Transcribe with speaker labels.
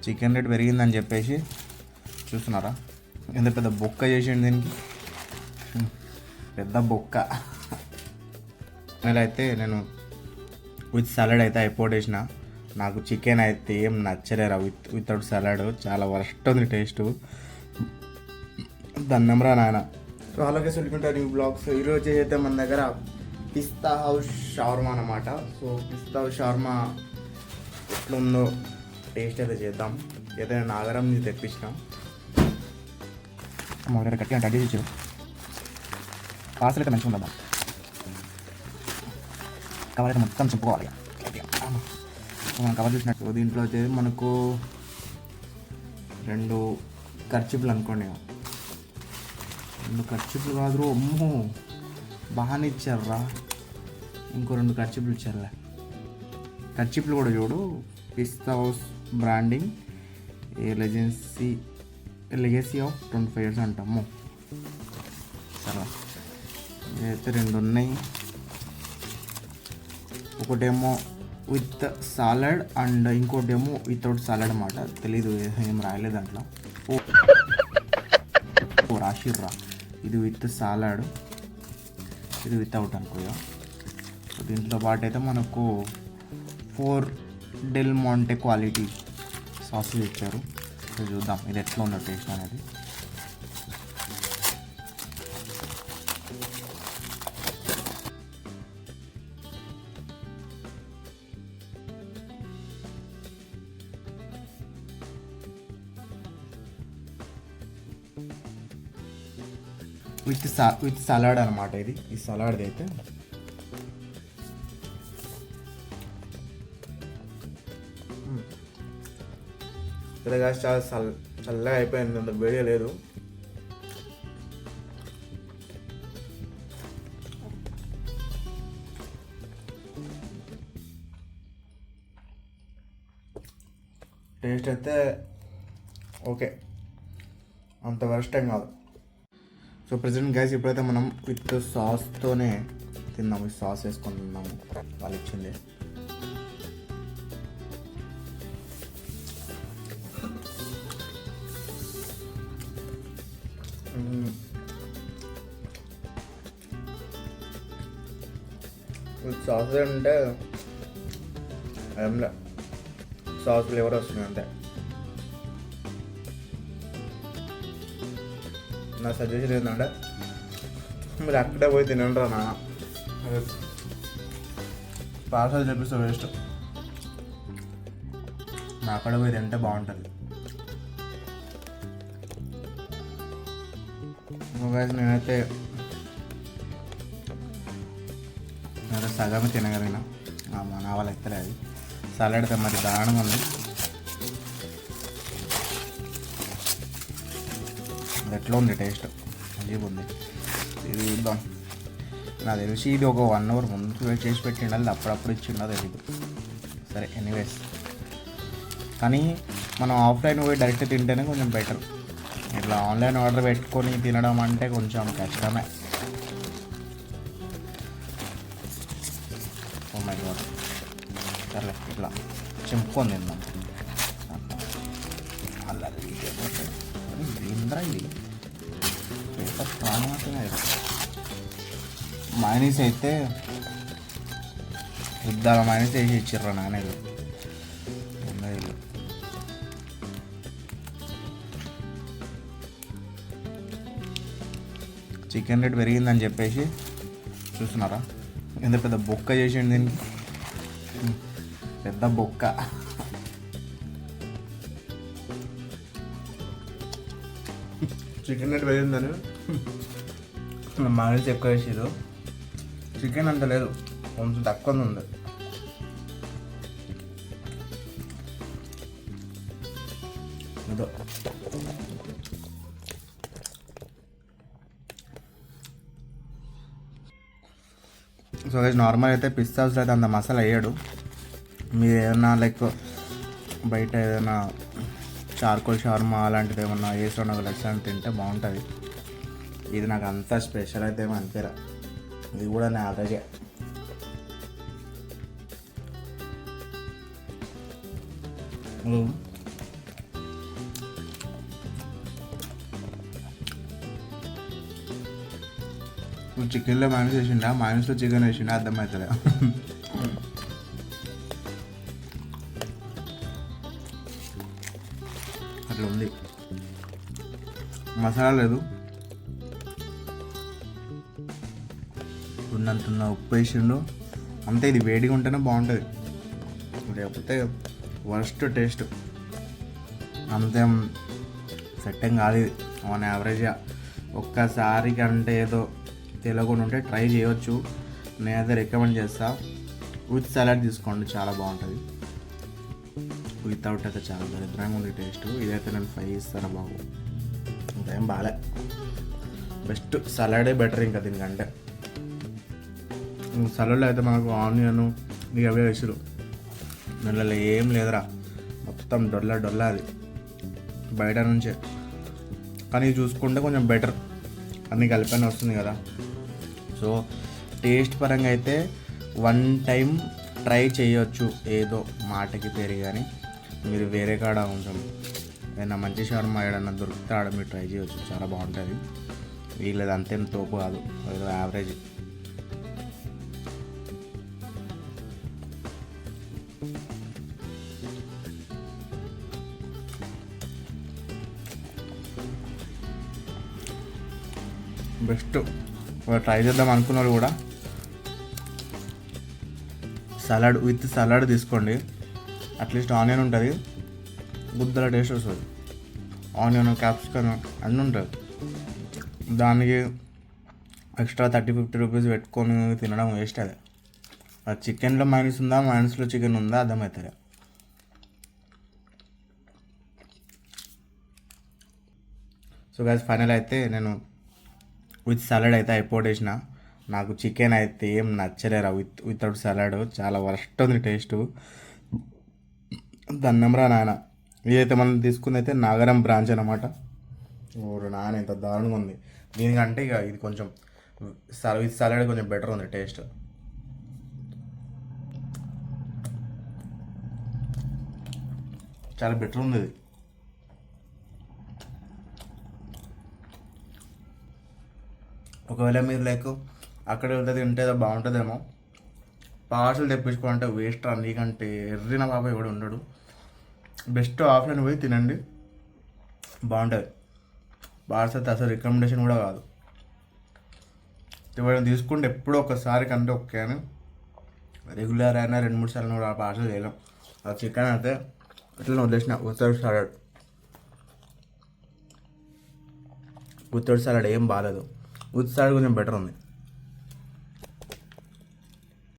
Speaker 1: Chicken rate పెరిగిందని చెప్పేసి చూస్తున్నారా ఎంత పెద్ద బొక్క చేసిండు దీనికి. పెద్ద బొక్క. అయితే నేను విత్ సలాడ్ అయితే అయిపోటేసిన. నాకు చికెన్ అయితే ఏం నచ్చలేరా వితౌట్ సలాడ్. చాలా వర్స్ట్ ఉంది టేస్ట్. దన్నంరా నాయన. సో అలాగే వెల్కమ్ న్యూ బ్లాగ్స్. ఈరోజు అయితే మన దగ్గర పిస్తా హౌస్ షవర్మా అన్నమాట. సో పిస్తా హౌస్ షవర్మా ఎట్లుందో టేస్ట్ అయితే చేద్దాం. అయితే నేను నాగరం నుంచి తెప్పించిన. మా దగ్గర గట్టిగా అంటే అడ్జస్ట్ ఇచ్చారు. పార్సల్ అయితే మంచిగా ఉందా, కవర్ అయితే మొత్తం చెప్పుకోవాలి. మనం కవర్ చూసినట్టు దీంట్లో వచ్చేది మనకు 2 కర్చీపులు అనుకోండి. 2 కర్చీపులు కాదు, అమ్మో బాగానే ఇచ్చారా. ఇంకో 2 కర్చీపులు ఇచ్చారులే. కర్చీపులు కూడా చూడు, Pista House branding, legacy of 25 years అంటాము. సరే ఇదైతే 2 ఉన్నాయి. ఒకటేమో విత్ సాలడ్ అండ్ ఇంకోటేమో వితౌట్ సాలడ్ అన్నమాట. తెలీదు, ఏం రాయలేదు దాంట్లో. ఓ రాసిర్రా. ఇది విత్ సాలడ్, ఇది వితౌట్ అనుకోయా. సో దీంతో పాటు అయితే మనకు 4 డెల్ మాంటే క్వాలిటీ సాసులు ఇచ్చారు. సో చూద్దాం ఇది ఎట్లా ఉందో టేస్ట్ అనేది. విత్ సలాడ్ అనమాట ఇది. ఈ సలాడ్ది అయితే ఇలా చాలా చల్లగా అయిపోయింది, అంత వేడి లేదు. టేస్ట్ అయితే ఓకే, అంత వరస్ట్ ఏం కాదు. సో ప్రెజెంట్ గైస్ ఇప్పుడైతే మనం విత్ సాస్తోనే తిన్నాము. సాస్ వేసుకొని తిన్నాము, వాళ్ళు ఇచ్చింది. విత్ సాస్ అంటే ఏంలే, సాస్ ఫ్లేవర్ వస్తుంది అంతే. నా సజెషన్ ఏంటంటే మీరు అక్కడే పోయి తినండి రా నాన్న. పార్సల్ చెప్పిస్తే వేస్ట్. నా అక్కడ పోయి తింటే బాగుంటుంది. నేనైతే సగమే తినగలిగిన, నా వాళ్ళ ఎత్తలే. అది సలాడ్ అయితే మరి దారుణంగా ఉంది. ఎట్లా ఉంది టేస్ట్, అజీబ్ ఉంది. ఇది చూద్దాం. నాకు తెలిసి ఇది ఒక 1 hour ముందు వెయిట్ చేసి పెట్టిండాలి, అప్పుడప్పుడు ఇచ్చిండో తెలియదు. సరే ఎనీవేస్, కానీ మనం ఆఫ్లైన్ పోయి డైరెక్ట్ తింటేనే కొంచెం బెటర్. ఇట్లా ఆన్లైన్ ఆర్డర్ పెట్టుకొని తినడం అంటే కొంచెం కష్టమే. Oh my God. సర్లే ఇట్లా చింపుకొని తిందాం. అలా ఏంద్రా ఇది, పేపర్ స్ట్రాంగ్ మాత్రమే. మైనీస్ అయితే ఇద్దరు మైనీస్ వేసి ఇచ్చిర్రా నాన్నలు. చికెన్ రేట్ పెరిగిందని చెప్పేసి చూస్తున్నారా ఎంత పెద్ద బొక్క చేసిండు దీనికి. పెద్ద బొక్క. చికెన్ రేట్ పెరిగిందని మైనస్ ఎక్కువ వేసారు. చికెన్ అంత లేదు, కొంచెం తక్కువ ఉంది. ఏదో సో నార్మల్ అయితే పిస్తా హౌస్లో అయితే అంత మసాలా వేయడు. మీరు ఏదైనా లైక్ బయట ఏదైనా చార్కోల్ షవర్మా అలాంటిది ఏమన్నా వేసి లెక్స్ తింటే బాగుంటుంది. ఇది నాకు అంత స్పెషల్ అయితే ఏమో అనిపిరా. ఇది కూడా నా యావరేజే. నువ్వు చికెన్లో మైనస్ వేసిండా మైనస్లో చికెన్ వేసిండా అర్థమవుతుంది. అట్లా ఉంది. మసాలా లేదు, ఉన్నంతున్న ఉప్పు వేసిండు అంతే. ఇది వేడిగా ఉంటేనే బాగుంటుంది, లేకపోతే వర్స్ట్ టేస్ట్. అంతే సెట్టింగ్ కాదు ఇది. ఆన్ యావరేజ్గా ఒక్కసారి కంటే ఏదో తెలియకుండా ఉంటే ట్రై చేయవచ్చు. నేనైతే రికమెండ్ చేస్తా. విత్ సలాడ్ తీసుకోండి, చాలా బాగుంటుంది. వితౌట్ అయితే చాలా దరిద్రంగా ఉంది టేస్ట్. ఇదైతే నేను 5 ఇస్తాను బాబు, ఇంకేం బాగాలే. బెస్ట్ సలాడే బెటర్ ఇంకా దీనికంటే. సలాడ్లో అయితే మనకు ఆనియన్ ఇక అవే వేసారు, దానిలో ఏం లేదురా, మొత్తం డొల్ల అది బయట నుంచే. కానీ చూసుకుంటే కొంచెం బెటర్, అన్నీ కలిపని వస్తుంది కదా. సో టేస్ట్ పరంగా అయితే 1 టైం ట్రై చేయొచ్చు, ఏదో మాటకి పేరు. కానీ మీరు వేరే కాడ కొంచెం ఏదైనా మంచి షవర్మా ఏడన్నా దొరికితే ఆడ మీరు ట్రై చేయొచ్చు, చాలా బాగుంటుంది. వీళ్ళది అంతేం తోపు కాదు, ఏదో యావరేజ్. బెస్ట్. ట్రై చేద్దాం అనుకున్నారు కూడా సలాడ్ విత్ సలాడ్ తీసుకోండి. అట్లీస్ట్ ఆనియన్ ఉంటుంది, గుద్దల టేస్ట్ వస్తుంది. ఆనియన్ క్యాప్సికమ్ అన్నీ ఉంటుంది. దానికి ఎక్స్ట్రా 30-50 రూపీస్ పెట్టుకొని తినడం వేస్ట్. అదే అది చికెన్లో మైనస్ ఉందా మైనస్లో చికెన్ ఉందా అర్థమవుతుంది. సో గైస్ ఫైనల్ అయితే నేను విత్ సలాడ్ అయితే అయిపోటేసిన. నాకు చికెన్ అయితే ఏం నచ్చలేరా వితౌట్ సలాడ్, చాలా వర్స్ట్ ఉంది టేస్ట్. దన్నమ్రా నాయన. ఇదైతే మనం తీసుకుంది అయితే నాగరం బ్రాంచ్ అనమాట. ఓరు నాయన ఎంత దారుణంగా ఉంది. దీనికంటే ఇక ఇది కొంచెం విత్ సలాడ్ కొంచెం బెటర్ ఉంది టేస్ట్. చాలా బెటర్ ఉంది ఇది. ఒకవేళ మీరు లైక్ అక్కడ వెళ్తే తింటే బాగుంటుందేమో, పార్సల్ తెప్పించుకోవాలంటే వేస్ట్ రా. నీకంటే ఎర్రిన బాబా ఎవడు ఉండడు. బెస్ట్ ఆఫ్లైన్ పోయి తినండి, బాగుంటుంది. పార్సల్ అసలు రికమెండేషన్ కూడా కాదు. ఎవరైనా తీసుకుంటే ఎప్పుడో ఒకసారి కంటే ఓకే, అని రెగ్యులర్ అయినా 2-3 సార్లు కూడా పార్సల్ చేయలేం. ఆ చికెన్ అయితే ఇట్లా వదిలేసిన వితౌట్ సలాడ్. వితౌట్ సలాడ్ ఏం బాగాలేదు, విత్ సలాడ్ కొంచెం బెటర్ ఉంది.